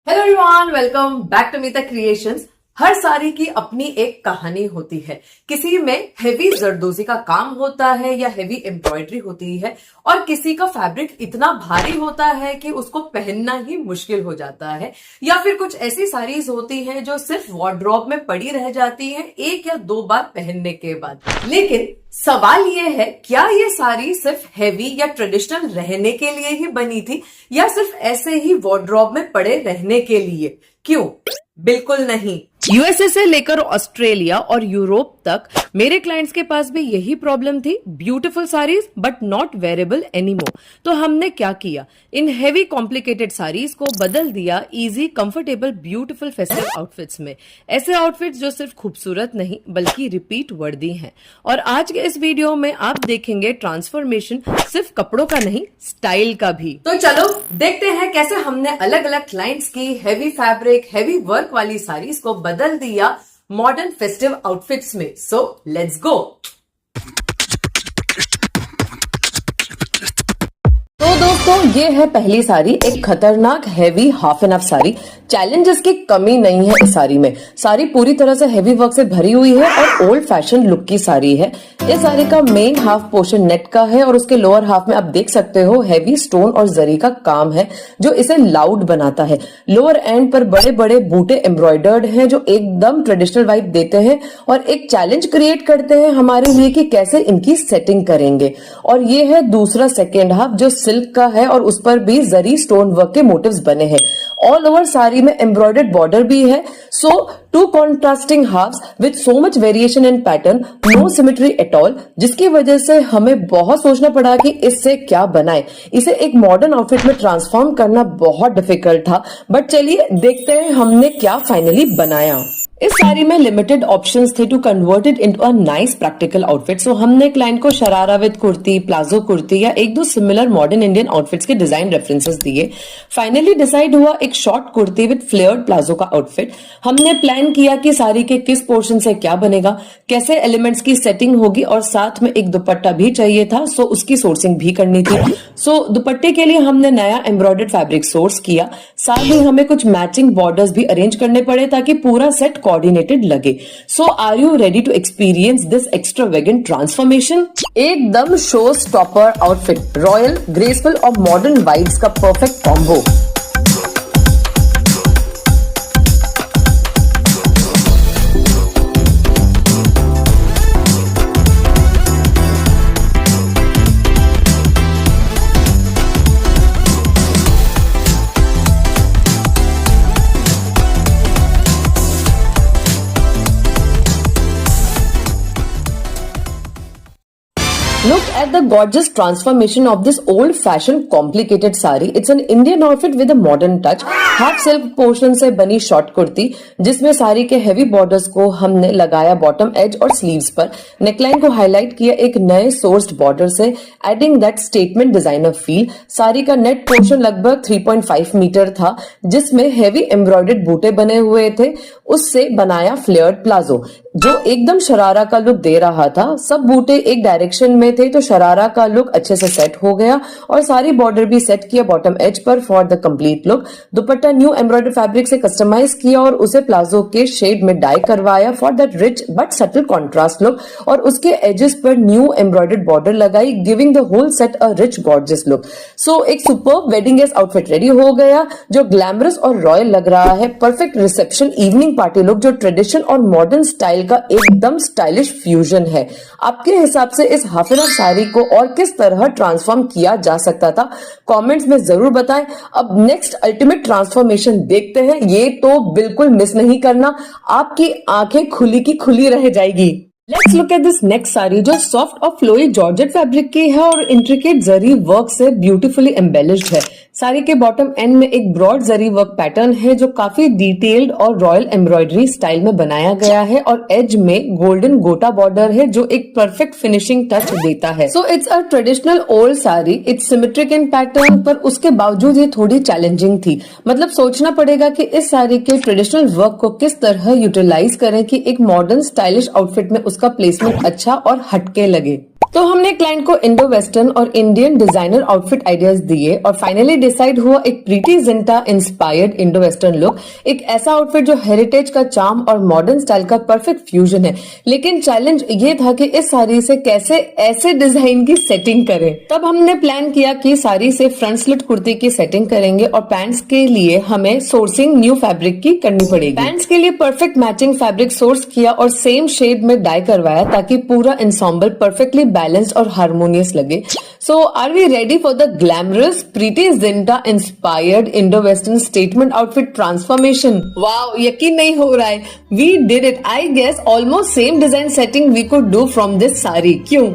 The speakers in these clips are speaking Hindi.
Hello everyone, welcome back to Meeta creations. हर साड़ी की अपनी एक कहानी होती है। किसी में हेवी जरदोजी का काम होता है या हेवी एम्ब्रॉयडरी होती है, और किसी का फैब्रिक इतना भारी होता है कि उसको पहनना ही मुश्किल हो जाता है। या फिर कुछ ऐसी साड़ीज होती हैं जो सिर्फ वार्डरोब में पड़ी रह जाती हैं एक या दो बार पहनने के बाद। लेकिन सवाल ये है, क्या ये साड़ी सिर्फ हेवी या ट्रेडिशनल रहने के लिए ही बनी थी या सिर्फ ऐसे ही वार्डरोब में पड़े रहने के लिए? क्यों? बिल्कुल नहीं। यूएसए से लेकर ऑस्ट्रेलिया और यूरोप तक मेरे क्लाइंट्स के पास भी यही प्रॉब्लम थी, beautiful saris but not wearable anymore. तो हमने क्या किया, इन हेवी कॉम्प्लिकेटेड साड़ीज को बदल दिया easy comfortable beautiful festive outfits में। ऐसे आउटफिट्स जो सिर्फ खूबसूरत नहीं बल्कि रिपीट वर्दी हैं। और आज के इस वीडियो में आप देखेंगे ट्रांसफॉर्मेशन सिर्फ कपड़ों का नहीं, स्टाइल का भी। तो चलो देखते हैं कैसे हमने अलग अलग क्लाइंट्स की हेवी फैब्रिक हेवी वर्क वाली साड़ीज को बदल दिया मॉडर्न फेस्टिव आउटफिट्स में। So let's go. तो दोस्तों, ये है पहली साड़ी, एक खतरनाक heavy half an half sari. Challenges की कमी नहीं है इस साड़ी में। साड़ी पूरी तरह से हेवी वर्क से भरी हुई है और ओल्ड फैशन लुक की साड़ी है। इस साड़ी का मेन हाफ पोर्शन नेट का है और उसके लोअर हाफ में आप देख सकते हो हेवी स्टोन और जरी का काम है जो इसे लाउड बनाता है। लोअर एंड पर बड़े बड़े बूटे एम्ब्रॉयडर्ड हैं जो एकदम ट्रेडिशनल वाइब देते हैं और एक चैलेंज क्रिएट करते हैं हमारे लिए कि कैसे इनकी सेटिंग करेंगे। और ये है दूसरा सेकेंड हाफ जो सिल्क का है और उस पर भी जरी स्टोन वर्क के मोटिव्स बने हैं। ऑल ओवर साड़ी में एम्ब्रॉयडर्ड बॉर्डर भी है। So two contrasting halves with so much variation in pattern, no symmetry at all, जिसकी वजह से हमें बहुत सोचना पड़ा कि इससे क्या बनाए। इसे एक मॉडर्न आउटफिट में ट्रांसफॉर्म करना बहुत डिफिकल्ट था, बट चलिए देखते हैं हमने क्या फाइनली बनाया। इस साड़ी में लिमिटेड ऑप्शंस थे to convert it into a nice practical outfit. So हमने क्लाइंट को शरारा विद कुर्ती, प्लाजो कुर्ती या एक दो सिमिलर मॉडर्न इंडियन आउटफिट्स के डिजाइन रेफरेंसेस दिए। फाइनली डिसाइड हुआ एक short kurti with flared palazzo का आउटफिट। हमने प्लान किया कि साड़ी के किस पोर्शन से क्या बनेगा, कैसे एलिमेंट्स की सेटिंग होगी, और साथ में एक दुपट्टा भी चाहिए था, सो उसकी सोर्सिंग भी करनी थी। सो दुपट्टे के लिए हमने नया एम्ब्रॉयडर्ड फैब्रिक सोर्स किया। साथ ही हमें कुछ मैचिंग बॉर्डर्स भी अरेंज करने पड़े ताकि पूरा सेट कोऑर्डिनेटेड लगे। So are you ready to experience this extravagant transformation? एकदम show stopper outfit, royal, graceful और मॉडर्न वाइब्स का perfect combo. Look at the gorgeous transformation of this old-fashioned complicated sari. It's an Indian outfit with a modern touch. Half silk portion से बनी शॉर्ट कुर्ती जिसमें साड़ी के हेवी बॉर्डर्स को हमने लगाया बॉटम एज और स्लीव्स पर। नेकलाइन को हाईलाइट किया एक नए सोर्स्ड बॉर्डर से, adding that statement designer feel. Sari का नेट पोर्शन लगभग 3.5 मीटर था जिसमें हेवी एम्ब्रॉयडर्ड बूटे बने हुए थे। उससे बनाया फ्लेयर्ड प्लाजो जो एकदम शरारा का लुक दे रहा था। सब बूटे एक डायरेक्शन में थे तो शरारा का लुक अच्छे से सेट हो गया और सारी बॉर्डर भी सेट किया बॉटम एज पर for the complete look. Dupatta new embroidered fabric से कस्टमाइज किया और उसे प्लाजो के शेड में डाई करवाया for that rich but subtle contrast look, और उसके एजेस पर न्यू एम्ब्रॉयडर्ड बॉर्डर लगाई, giving the whole set a rich gorgeous look. So एक superb wedding guest outfit ready हो गया जो ग्लैमरस और रॉयल लग रहा है। Perfect reception evening party look जो ट्रेडिशन और मॉडर्न स्टाइल का एकदम स्टाइलिश फ्यूजन है। आपके हिसाब से इस हाफ एन हाफ साड़ी को और किस तरह ट्रांसफॉर्म किया जा सकता था, कमेंट्स में जरूर बताएं। अब नेक्स्ट अल्टीमेट ट्रांसफॉर्मेशन देखते हैं, ये तो बिल्कुल मिस नहीं करना, आपकी आंखें खुली की खुली रह जाएगी। Let's look at this next sari जो सॉफ्ट और फ्लोई जॉर्जेट फैब्रिक की है और इंट्रिकेट जरी वर्क से ब्यूटीफुली एम्बेलिश्ड है। साड़ी के बॉटम एंड में एक ब्रॉड जरी वर्क पैटर्न है जो काफी डिटेल्ड और रॉयल एम्ब्रॉयडरी स्टाइल में बनाया गया है और एज में गोल्डन गोटा बॉर्डर है जो एक परफेक्ट फिनिशिंग टच देता है। So it's a traditional old sari, it's symmetric in pattern, पर उसके बावजूद ये थोड़ी चैलेंजिंग थी। मतलब सोचना पड़ेगा कि इस साड़ी के ट्रेडिशनल वर्क को किस तरह यूटिलाइज करें कि एक मॉडर्न स्टाइलिश आउटफिट में उसका प्लेसमेंट अच्छा और हटके लगे। तो हमने क्लाइंट को इंडो वेस्टर्न और इंडियन डिजाइनर आउटफिट आइडियाज दिए और फाइनली डिसाइड हुआ एक pretty Zinta inspired Indo western look, एक ऐसा आउटफिट जो हेरिटेज का चार्म और मॉडर्न स्टाइल का परफेक्ट फ्यूजन है। लेकिन चैलेंज ये था कि इस साड़ी से कैसे ऐसे डिजाइन की सेटिंग करें। तब हमने प्लान किया कि साड़ी से फ्रंट स्लिट कुर्ती की सेटिंग करेंगे और पैंट्स के लिए हमें सोर्सिंग न्यू फैब्रिक की करनी पड़ेगी। पैंट्स के लिए परफेक्ट मैचिंग फैब्रिक सोर्स किया और सेम शेड में डाई करवाया ताकि पूरा इंसॉम्बल परफेक्टली बैलेंस्ड और हार्मोनियस लगे। So are we ready for the glamorous Preity Zinta inspired Indo western statement outfit transformation? Wow, यकीन नहीं हो रहा है। We did it. I guess almost same design setting we could do from this sari. क्यों?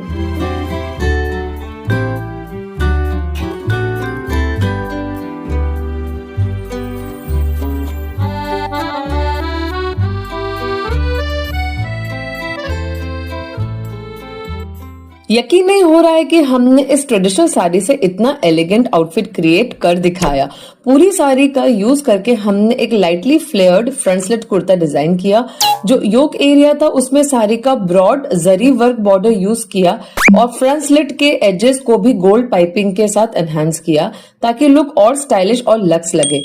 यकीन नहीं हो रहा है कि हमने इस ट्रेडिशनल साड़ी से इतना एलिगेंट आउटफिट क्रिएट कर दिखाया। पूरी साड़ी का यूज करके हमने एक lightly flared front slit kurta design किया। जो योक एरिया था उसमें साड़ी का ब्रॉड जरी वर्क बॉर्डर यूज किया और फ्रंट स्लिट के एजेस को भी गोल्ड पाइपिंग के साथ एनहांस किया ताकि लुक और स्टाइलिश और लक्स लगे।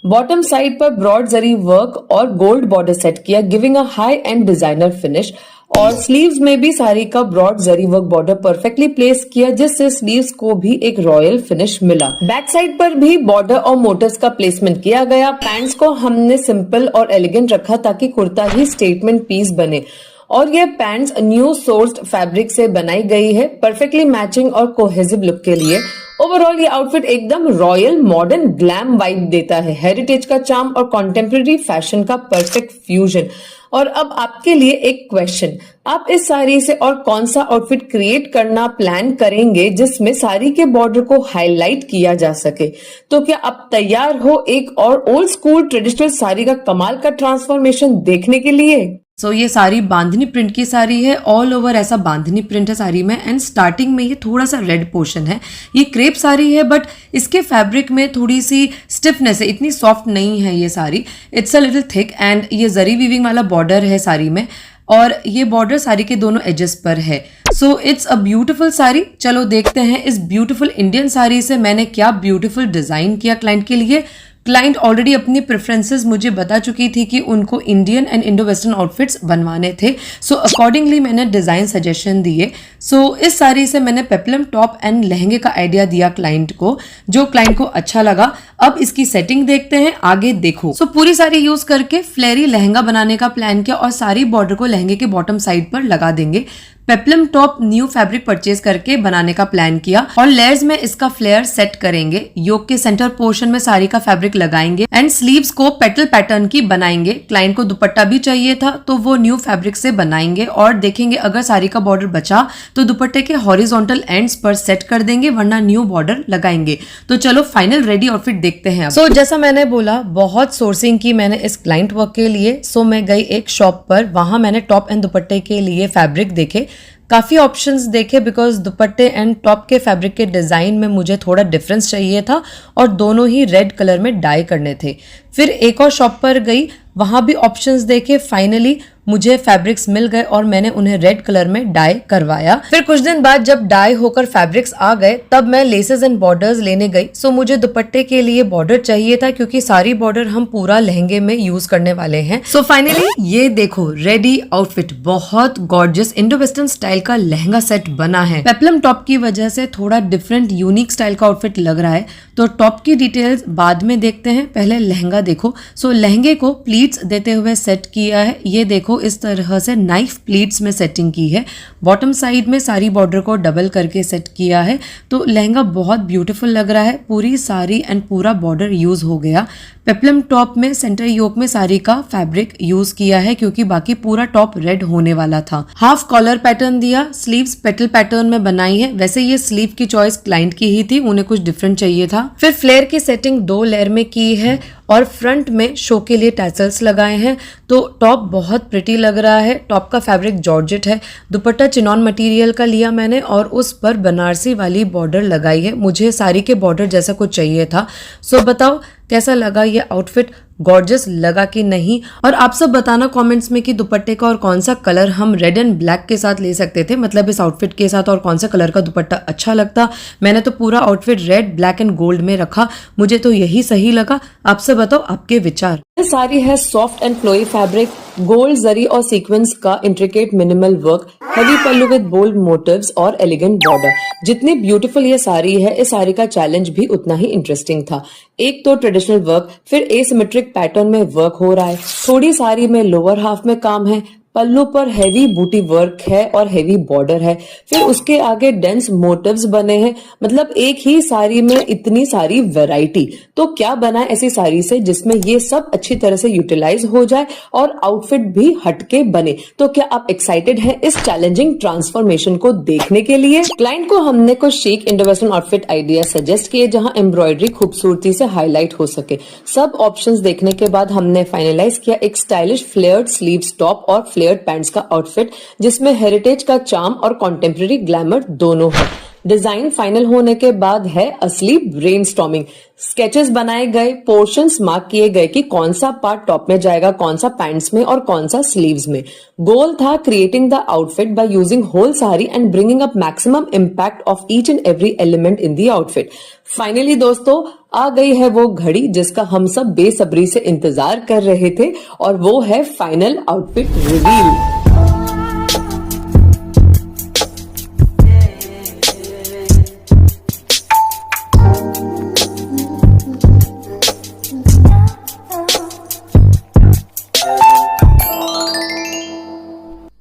बॉटम साइड पर ब्रॉड जरी वर्क और गोल्ड बॉर्डर सेट किया, giving a high and designer finish. और स्लीव्स में भी साड़ी का ब्रॉड जरी वर्क बॉर्डर परफेक्टली प्लेस किया जिससे स्लीव्स को भी एक रॉयल फिनिश मिला। बैक साइड पर भी बॉर्डर और मोटिव्स का प्लेसमेंट किया गया। पैंट्स को हमने सिंपल और एलिगेंट रखा ताकि कुर्ता ही स्टेटमेंट पीस बने और ये पैंट्स न्यू सोर्स्ड फैब्रिक से बनाई गई है परफेक्टली मैचिंग और कोहेसिव लुक के लिए। ओवरऑल ये आउटफिट एकदम रॉयल मॉडर्न ग्लैम वाइब देता है, हेरिटेज का चार्म और कॉन्टेम्पररी फैशन का परफेक्ट फ्यूजन। और अब आपके लिए एक क्वेश्चन, आप इस साड़ी से और कौन सा आउटफिट क्रिएट करना प्लान करेंगे जिसमें साड़ी के बॉर्डर को हाईलाइट किया जा सके? तो क्या आप तैयार हो एक और ओल्ड स्कूल ट्रेडिशनल साड़ी का कमाल का ट्रांसफॉर्मेशन देखने के लिए? सो ये साड़ी बांधनी प्रिंट की साड़ी है, ऑल ओवर ऐसा बांधनी प्रिंट है साड़ी में एंड स्टार्टिंग में ये थोड़ा सा रेड पोर्शन है। ये क्रेप साड़ी है बट इसके फैब्रिक में थोड़ी सी स्टिफनेस है, इतनी सॉफ्ट नहीं है ये sari, it's a little thick and ये जरी वीविंग वाला बॉर्डर है साड़ी में और ये बॉर्डर साड़ी के दोनों एजेस पर है। So it's a beautiful sari. चलो देखते हैं इस ब्यूटीफुल इंडियन साड़ी से मैंने क्या ब्यूटीफुल डिजाइन किया क्लाइंट के लिए। क्लाइंट ऑलरेडी अपनी प्रेफरेंसेस मुझे बता चुकी थी कि उनको Indian and Indo western outfits बनवाने थे। सो अकॉर्डिंगली मैंने डिज़ाइन सजेशन दिए। सो इस साड़ी से मैंने पेप्लम टॉप एंड लहंगे का आइडिया दिया क्लाइंट को, जो क्लाइंट को अच्छा लगा। अब इसकी सेटिंग देखते हैं, आगे देखो। सो पूरी साड़ी यूज करके फ्लेरी लहंगा बनाने का प्लान किया और सारी बॉर्डर को लहंगे के बॉटम साइड पर लगा देंगे। Peplum top new fabric purchase करके बनाने का प्लान किया और लेयर्स में इसका फ्लेयर सेट करेंगे। योक के सेंटर पोर्शन में साड़ी का फैब्रिक लगाएंगे एंड स्लीव्स को पेटल पैटर्न की बनाएंगे। क्लाइंट को दुपट्टा भी चाहिए था तो वो न्यू फैब्रिक से बनाएंगे और देखेंगे अगर साड़ी का बॉर्डर बचा तो दुपट्टे के हॉरिजॉन्टल एंड्स पर सेट कर देंगे, वरना न्यू बॉर्डर लगाएंगे। तो चलो फाइनल रेडी आउटफिट देखते हैं। सो जैसा मैंने बोला, बहुत सोर्सिंग की मैंने इस क्लाइंट वर्क के लिए। सो मैं गई एक शॉप पर, वहां मैंने टॉप एंड दुपट्टे के लिए फैब्रिक देखे, काफ़ी ऑप्शंस देखे बिकॉज दुपट्टे एंड टॉप के फैब्रिक के डिज़ाइन में मुझे थोड़ा डिफरेंस चाहिए था और दोनों ही रेड कलर में डाई करने थे। फिर एक और शॉप पर गई, वहाँ भी ऑप्शंस देखे, फाइनली मुझे फैब्रिक्स मिल गए और मैंने उन्हें रेड कलर में डाई करवाया। फिर कुछ दिन बाद जब डाई होकर फैब्रिक्स आ गए तब मैं लेसेस एंड बॉर्डर्स लेने गई। सो मुझे दुपट्टे के लिए बॉर्डर चाहिए था क्योंकि सारी बॉर्डर हम पूरा लहंगे में यूज करने वाले हैं। सो फाइनली ये देखो रेडी आउटफिट, बहुत गॉर्जियस इंडो वेस्टर्न स्टाइल का लहंगा सेट बना है। पेप्लम टॉप की वजह से थोड़ा डिफरेंट यूनिक स्टाइल का आउटफिट लग रहा है। तो टॉप की डिटेल्स बाद में देखते हैं, पहले लहंगा देखो। सो लहंगे को प्लीट्स देते हुए सेट किया है। ये देखो इस तरह से नाइफ प्लीट्स में सेटिंग की है। बॉटम साइड में सारी बॉर्डर को डबल करके सेट किया है। तो लहंगा बहुत ब्यूटीफुल लग रहा है, पूरी साड़ी एंड पूरा बॉर्डर यूज हो गया। पेप्लम टॉप में सेंटर योक में साड़ी का फैब्रिक यूज किया है क्योंकि बाकी पूरा टॉप रेड होने वाला था। हाफ कॉलर पैटर्न दिया, स्लीव्स पेटल पैटर्न में बनाई है। वैसे ये स्लीव की चॉइस क्लाइंट की ही थी, उन्हें कुछ डिफरेंट चाहिए था। फिर फ्लेयर की सेटिंग 2 लेयर में की है और फ्रंट में शो के लिए टैसल्स लगाए हैं। तो टॉप बहुत प्रिटी लग रहा है। टॉप का फैब्रिक जॉर्जेट है। दुपट्टा चिनॉन मटेरियल का लिया मैंने और उस पर बनारसी वाली बॉर्डर लगाई है। मुझे साड़ी के बॉर्डर जैसा कुछ चाहिए था। सो बताओ कैसा लगा ये आउटफिट? गॉर्जियस लगा कि नहीं। और आप सब बताना कमेंट्स में कि दुपट्टे का और कौन सा कलर हम रेड एंड ब्लैक के साथ ले सकते थे, मतलब इस आउटफिट के साथ, और कौन सा कलर का दुपट्टा अच्छा लगता। मैंने तो पूरा outfit red, black and gold में रखा, मुझे तो यही सही लगा। आप सब बताओ आपके विचार। साड़ी है soft and flowy fabric, gold जरी और सीक्वेंस का intricate minimal work, heavy pallu with bold motives और एलिगेंट बॉर्डर। जितनी ब्यूटीफुल ये साड़ी है, इस साड़ी का चैलेंज भी उतना ही इंटरेस्टिंग था। एक तो ट्रेडिशनल वर्क, फिर एसिमेट्रिक पैटर्न में वर्क हो रहा है, थोड़ी साड़ी में लोअर हाफ में काम है, पल्लू पर हैवी बूटी वर्क है और हैवी बॉर्डर है, फिर उसके आगे डेंस मोटिव्स बने हैं। मतलब एक ही साड़ी में इतनी सारी वैरायटी। तो क्या बना ऐसी साड़ी से जिसमें ये सब अच्छी तरह से यूटिलाइज हो जाए और आउटफिट भी हटके बने। तो क्या आप एक्साइटेड हैं इस चैलेंजिंग ट्रांसफॉर्मेशन को देखने के लिए? क्लाइंट को हमने कुछ chic Indo western outfit idea suggest किए जहां एम्ब्रॉयडरी खूबसूरती से हाईलाइट हो सके। सब ऑप्शंस देखने के बाद हमने फाइनलाइज किया एक स्टाइलिश फ्लेयर्ड स्लीव्स टॉप और फ्लेयर्ड पैंट्स का आउटफिट जिसमें हेरिटेज का चार्म और कॉन्टेम्पररी ग्लैमर दोनों है। डिजाइन फाइनल होने के बाद है असली ब्रेनस्टॉर्मिंग। स्केचेस बनाए गए, पोर्शंस मार्क किए गए कि कौन सा पार्ट टॉप में जाएगा, कौन सा पैंट्स में और कौन सा स्लीव्स में। गोल था creating the outfit by using whole sari and bringing up maximum impact of each and every element in the outfit. Finally दोस्तों आ गई है वो घड़ी जिसका हम सब बेसब्री से इंतजार कर रहे थे, और वो है final outfit reveal.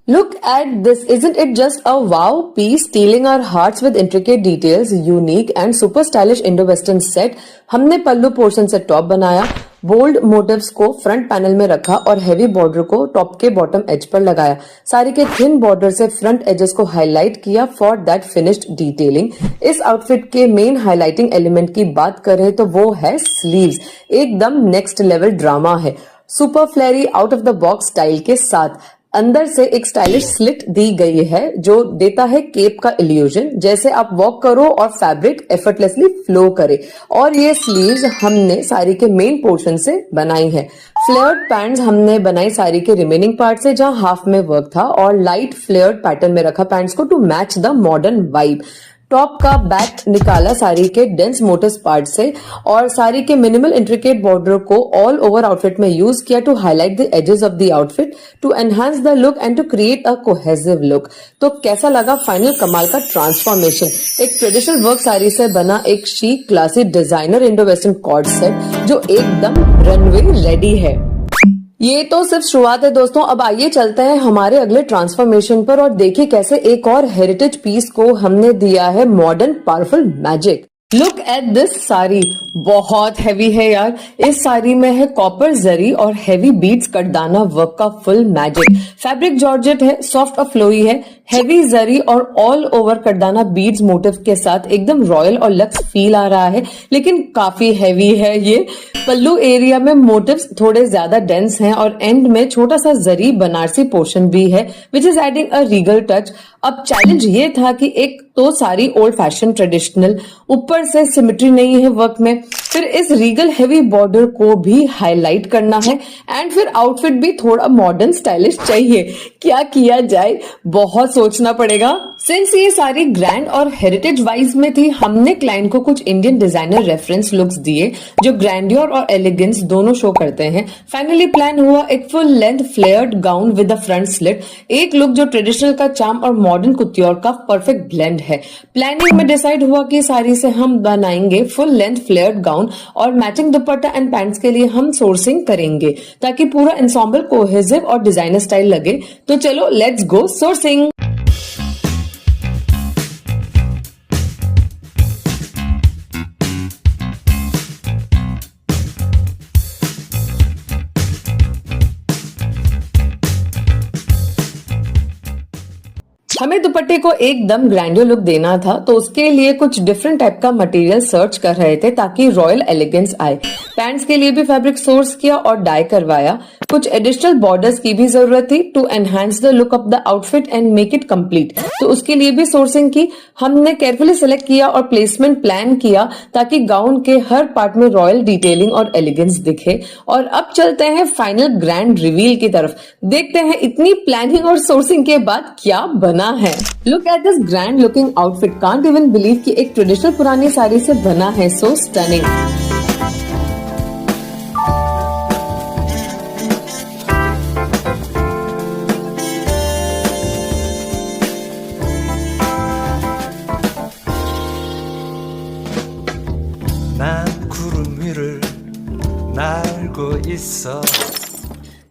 Look at this, isn't it just a wow piece stealing our hearts with intricate details, unique and super stylish Indo-Western set। हमने पल्लू पोर्शन से टॉप बनाया, बोल्ड मोटिव्स को फ्रंट पैनल में रखा और हेवी बॉर्डर को टॉप के बॉटम एज पर लगाया। साड़ी के थिन बॉर्डर से फ्रंट एजेस को हाईलाइट किया फॉर दैट फिनिश्ड डिटेलिंग। इस आउटफिट के मेन हाईलाइटिंग एलिमेंट की बात करें तो वो है स्लीव्स। एकदम नेक्स्ट लेवल ड्रामा है, super flary out of the box style के साथ। अंदर से एक स्टाइलिश स्लिट दी गई है जो देता है केप का इल्यूजन, जैसे आप वॉक करो और फैब्रिक एफर्टलेसली फ्लो करे। और ये स्लीव्स हमने साड़ी के मेन पोर्शन से बनाई है। फ्लेयर्ड पैंट्स हमने बनाई साड़ी के रिमेनिंग पार्ट से जहां हाफ में वर्क था, और लाइट फ्लेयर्ड पैटर्न में रखा पैंट्स को to match the modern vibe. Top का बैक निकाला साड़ी के डेंस मोटिव्स पार्ट से, और साड़ी के मिनिमल इंट्रिकेट बॉर्डर को ऑल ओवर आउटफिट में यूज किया to highlight the edges of the outfit, to enhance the look and to create a cohesive look. तो कैसा लगा फाइनल कमाल का ट्रांसफॉर्मेशन? एक ट्रेडिशनल वर्क साड़ी से बना एक chic classy designer Indo western cord set जो एकदम रनवे रेडी है। ये तो सिर्फ शुरुआत है दोस्तों, अब आइए चलते हैं हमारे अगले ट्रांसफॉर्मेशन पर और देखिए कैसे एक और हेरिटेज पीस को हमने दिया है modern powerful magic. Look at this sari, बहुत हैवी है यार। इस साड़ी में है कॉपर जरी और हैवी बीड्स कटदाना वर्क का फुल मैजिक। फैब्रिक जॉर्जेट है, सॉफ्ट और फ्लोई है, हैवी जरी और ऑल ओवर कटदाना बीड्स मोटिव के साथ एकदम रॉयल और लक्स फील आ रहा है, लेकिन काफी हैवी है ये। पल्लू एरिया में मोटिव्स थोड़े ज्यादा डेंस हैं और एंड में छोटा सा जरी बनारसी पोर्शन भी है which is adding a Regal touch. अब चैलेंज ये था कि एक तो सारी ओल्ड फैशन ट्रेडिशनल, ऊपर से सिमेट्री नहीं है वर्क में, फिर इस रीगल हैवी बॉर्डर को भी हाईलाइट करना है, एंड फिर आउटफिट भी थोड़ा मॉडर्न स्टाइलिश चाहिए। क्या किया जाए, बहुत सोचना पड़ेगा। सिंस ये सारी ग्रैंड और हेरिटेज वाइज में थी, हमने क्लाइंट को कुछ इंडियन डिजाइनर रेफरेंस लुक्स दिए जो ग्रैंडियर और एलिगेंस दोनों शो करते हैं। फाइनली प्लान हुआ एक full length flared gown with the front slit, एक लुक जो ट्रेडिशनल का चार्म और मॉडर्न कुत्योर का परफेक्ट ब्लेंड है। प्लानिंग में डिसाइड हुआ कि साड़ी से हम बनाएंगे फुल लेंथ फ्लेयर्ड गाउन और मैचिंग दुपट्टा एंड पैंट्स के लिए हम सोर्सिंग करेंगे ताकि पूरा एंसेम्बल कोहेसिव और डिजाइनर स्टाइल लगे। तो चलो लेट्स गो सोर्सिंग। हमें दुपट्टे को एकदम ग्रैंडियर लुक देना था, तो उसके लिए कुछ डिफरेंट टाइप का मटेरियल सर्च कर रहे थे ताकि रॉयल एलिगेंस आए। पैंट्स के लिए भी फैब्रिक सोर्स किया और डाई करवाया। कुछ एडिशनल बॉर्डर्स की भी जरूरत थी to enhance the look of the outfit and make it complete, तो उसके लिए भी सोर्सिंग की। हमने केयरफुली सिलेक्ट किया और प्लेसमेंट प्लान किया ताकि गाउन के हर पार्ट में रॉयल डिटेलिंग और एलिगेंस दिखे। और अब चलते हैं फाइनल ग्रैंड रिवील की तरफ, देखते हैं इतनी प्लानिंग और सोर्सिंग के बाद क्या बना है। Look at this grand looking outfit, can't even believe कि एक ट्रेडिशनल पुरानी साड़ी से बना है, सो स्टनिंग। 난 구름 위를 날고 있어.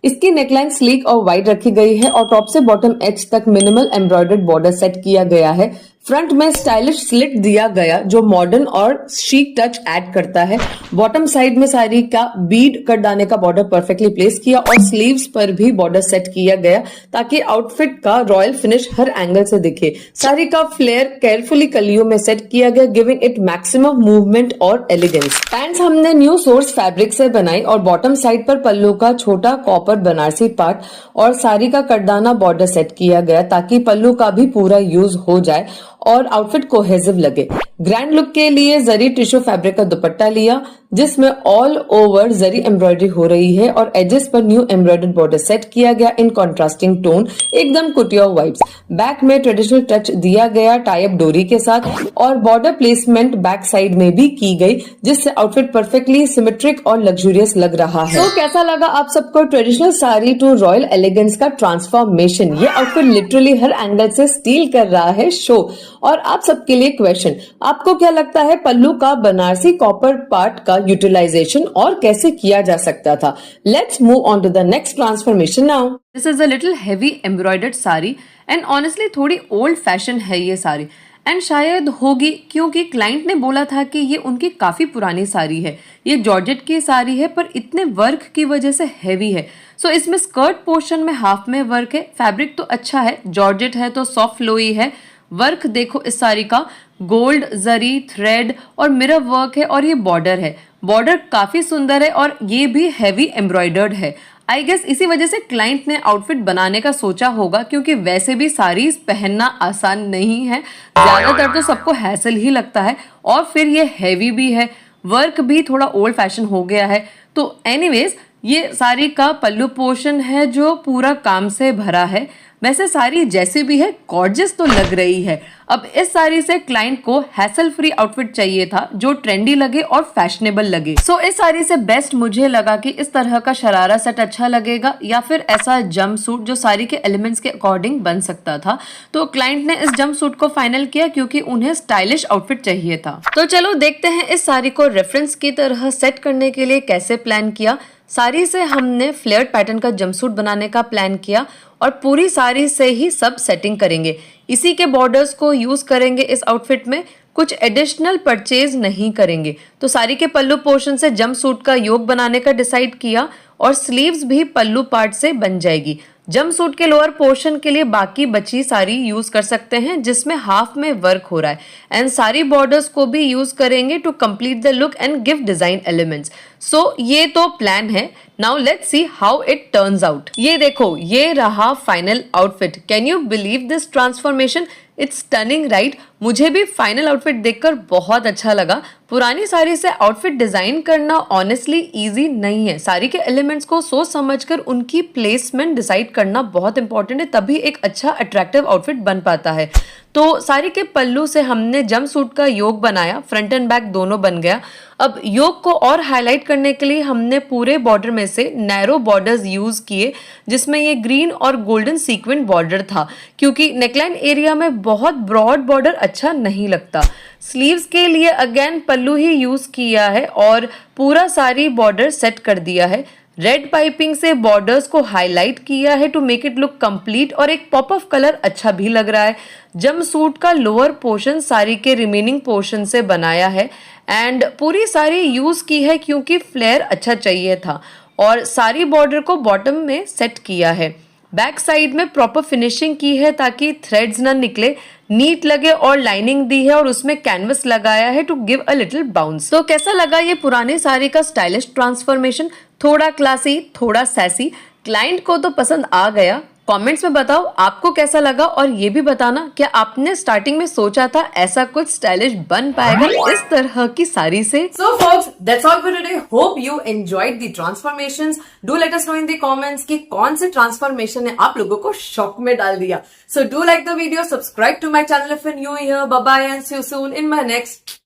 इसकी नेकलाइन स्लीक और वाइड रखी गई है और टॉप से बॉटम एज तक मिनिमल एम्ब्रॉयडर्ड बॉर्डर सेट किया गया है। फ्रंट में स्टाइलिश स्लिट दिया गया जो मॉडर्न और शीक टच ऐड करता है। बॉटम साइड में साड़ी का बीड कटदाने का बॉर्डर परफेक्टली प्लेस किया और स्लीव्स पर भी बॉर्डर सेट किया गया ताकि आउटफिट का रॉयल फिनिश हर एंगल से दिखे। साड़ी का फ्लेयर केयरफुली कलियों में सेट किया गया, गिविंग इट मैक्सिमम मूवमेंट और एलिगेंस। पैंट्स हमने न्यू सोर्स फैब्रिक से बनाई और बॉटम साइड पर पल्लू का छोटा कॉपर बनारसी पार्ट और साड़ी का कटदाना बॉर्डर सेट किया गया ताकि पल्लू का भी पूरा यूज हो जाए और आउटफिट कोहेसिव लगे। ग्रैंड लुक के लिए जरी टिश्यू फैब्रिक का दुपट्टा लिया जिसमें ऑल ओवर जरी एम्ब्रॉयडरी हो रही है और एजेस पर न्यू एम्ब्रॉयडर्ड बॉर्डर सेट किया गया इन कॉन्ट्रास्टिंग टोन, एकदम कुटिया वाइब्स। बैक में ट्रेडिशनल टच दिया गया टाई अप डोरी के साथ और बॉर्डर प्लेसमेंट बैक साइड में भी की गई जिससे आउटफिट परफेक्टली सिमेट्रिक और लग्जूरियस लग रहा है। तो कैसा लगा आप सबको traditional sari to royal elegance का ट्रांसफॉर्मेशन? ये आउटफिट लिटरली हर एंगल से स्टील कर रहा है शो। और आप सबके लिए क्वेश्चन, आपको क्या लगता है पल्लू का बनारसी कॉपर पार्ट का यूटिलाइजेशन और कैसे किया जा सकता था? Let's move on to the next transformation now. This is a little heavy embroidered sari and honestly थोड़ी ओल्ड फैशन है ये साड़ी, एंड शायद होगी क्योंकि क्लाइंट ने बोला था कि ये उनकी काफी पुरानी साड़ी है। ये जॉर्जेट की साड़ी है पर इतने वर्क की वजह से हैवी है। सो इसमें स्कर्ट पोर्शन में हाफ में वर्क है। फैब्रिक तो अच्छा है, जॉर्जेट है तो सॉफ्ट फ्लोई है। वर्क देखो इस साड़ी का, गोल्ड जरी थ्रेड और मिरर वर्क है और ये बॉर्डर है। बॉर्डर काफी सुंदर है और ये भी हैवी एम्ब्रॉयडर्ड है। आई गेस इसी वजह से क्लाइंट ने आउटफिट बनाने का सोचा होगा क्योंकि वैसे भी साड़ीज पहनना आसान नहीं है, ज्यादातर तो सबको हैसल ही लगता है और फिर ये हैवी भी है, वर्क भी थोड़ा ओल्ड फैशन हो गया है। तो एनीवेज ये साड़ी का पल्लू पोर्शन है जो पूरा काम से भरा है। वैसे साड़ी जैसे भी है गॉर्जियस तो लग रही है। अब इस साड़ी से क्लाइंट को हैसल फ्री आउटफिट चाहिए था जो ट्रेंडी लगे और फैशनेबल लगे। सो इस साड़ी से बेस्ट मुझे लगा कि इस तरह का शरारा सेट अच्छा लगेगा या फिर ऐसा जंप सूट जो साड़ी के एलिमेंट्स के अकॉर्डिंग बन सकता था। तो क्लाइंट ने इस जंप सूट को फाइनल किया क्योंकि उन्हें स्टाइलिश आउटफिट चाहिए था। तो चलो देखते हैं इस साड़ी को रेफरेंस की तरह सेट करने के लिए कैसे प्लान किया। साड़ी से हमने फ्लेयर्ड पैटर्न का जंपसूट बनाने का प्लान किया और पूरी साड़ी से ही सब सेटिंग करेंगे। इसी के बॉर्डर्स को यूज करेंगे इस आउटफिट में, कुछ एडिशनल परचेज नहीं करेंगे। तो साड़ी के पल्लू पोर्शन से जंपसूट का योग बनाने का डिसाइड किया और स्लीव्स भी पल्लू पार्ट से बन जाएगी। जंपसूट के लोअर पोर्शन के लिए बाकी बची साड़ी यूज कर सकते हैं जिसमें हाफ में वर्क हो रहा है, एंड सारी बॉर्डर्स को भी यूज करेंगे to complete the look and give design elements. So ये तो प्लान है। Now let's see how it turns out. ये देखो, ये रहा final outfit. Can you believe this transformation? It's stunning right. मुझे भी फाइनल आउटफिट देखकर बहुत अच्छा लगा। पुरानी साड़ी से आउटफिट डिजाइन करना ऑनेस्टली इजी नहीं है। साड़ी के एलिमेंट्स को सोच समझकर उनकी प्लेसमेंट डिसाइड करना बहुत इंपॉर्टेंट है, तभी एक अच्छा अट्रैक्टिव आउटफिट बन पाता है। तो साड़ी के पल्लू से हमने जंपसूट का योग बनाया, फ्रंट एंड बैक दोनों बन गया। अब योग को और हाईलाइट करने के लिए हमने पूरे बॉर्डर में से नैरो बॉर्डर्स यूज किए जिसमें ये ग्रीन और गोल्डन सीक्वेंट बॉर्डर था क्योंकि नेकलाइन एरिया में बहुत ब्रॉड बॉर्डर अच्छा नहीं लगता। स्लीव्स के लिए अगेन पल्लू ही यूज किया है और पूरा सारी बॉर्डर सेट कर दिया है। रेड पाइपिंग से बॉर्डर्स को हाईलाइट किया है to make it look complete और एक पॉप ऑफ कलर अच्छा भी लग रहा है। जंपसूट का लोअर पोर्शन साड़ी के रिमेनिंग पोर्शन से बनाया है एंड पूरी साड़ी यूज की है क्योंकि फ्लेयर अच्छा चाहिए था और सारी बॉर्डर को बॉटम में सेट किया है। बैक साइड में प्रॉपर फिनिशिंग की है ताकि थ्रेड्स ना निकले, नीट लगे, और लाइनिंग दी है और उसमें कैनवस लगाया है to give a little bounce. तो कैसा लगा ये पुराने साड़ी का स्टाइलिश ट्रांसफॉर्मेशन? थोड़ा क्लासी, थोड़ा सैसी, क्लाइंट को तो पसंद आ गया। कमेंट्स में बताओ आपको कैसा लगा, और ये भी बताना क्या आपने स्टार्टिंग में सोचा था ऐसा कुछ स्टाइलिश बन पाएगा इस तरह की साड़ी से। So folks, that's all for today. Hope you enjoyed the transformations. Do let us know in the comments कि कौन से transformation ने आप लोगों को शॉक में डाल दिया. So do like the video, subscribe to my channel if you're new here. Bye bye and see you soon in my next